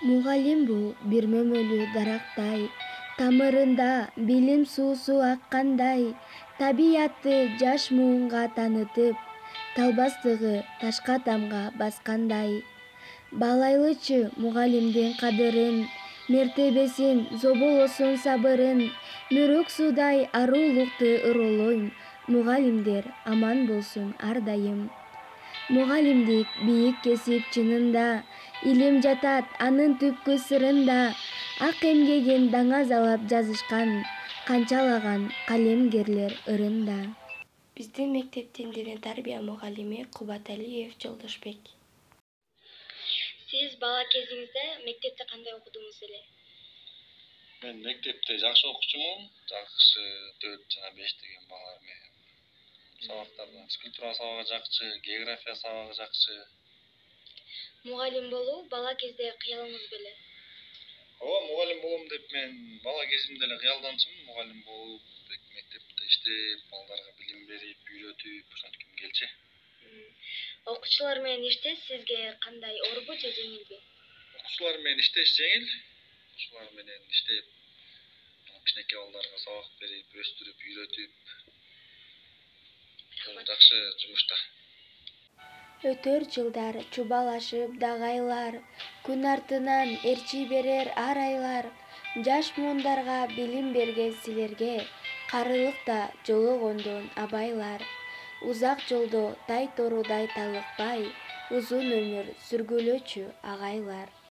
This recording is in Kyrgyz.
Мугалим бул бир мөмөлүү дарактай, тамырында билим суусу аккандай, табиятты жаш муунга таанытып, талбастыгы ташка тамга баскандай. Баалайлычы мугалимдин кадырын, мертебесин, зоболосун сабырын, мөрөк суудай аруулукту ыроолойм, мугалимдер аман болсун ар дайым. Мугалимдик бийик кесип чынында, илим жатат анын түпкү сырында, ак эмгегин даңазалап жазышкан, канчалаган калемгерлер ырында. Биздин мектептин диний тарбия мугалими Кубаталиев Жолдошбек. Сиз бала кезиңизде мектепте кандай окудуңуз эле? Мен мектепте жакшы окуучумун, жакшы 4 жана 5 деген балдар менен. Сабактарда физкультура сабагы жакчы, география сабагы жакчы. Мугалим болуу бала кезде кыялыңыз беле? Ооба, мугалим болом деп мен бала кезимде эле кыялданчумун, мугалим болуп, мектепте иштеп, балдарга билим берип, үйрөтүп ошентким келчү. Окуучулар менен иштеш сизге кандай, оорбу же жеңилби? Окуучулар менен иштеш жеңил. Окуучулар менен иштеп, кичинекей балдарга сабак берип, өстүрүп, үйрөтүп, жакшы жумуш да. Өтөр жылдар чубалашып дагайлар, күн артынан ээрчи берер ар айлар. Жаш муундарга билим берген силерге, карылыкта жологондон абайлар. Узак жолдо тай торудай талыкпай, узун өмүр сүргүлөчү агайлар.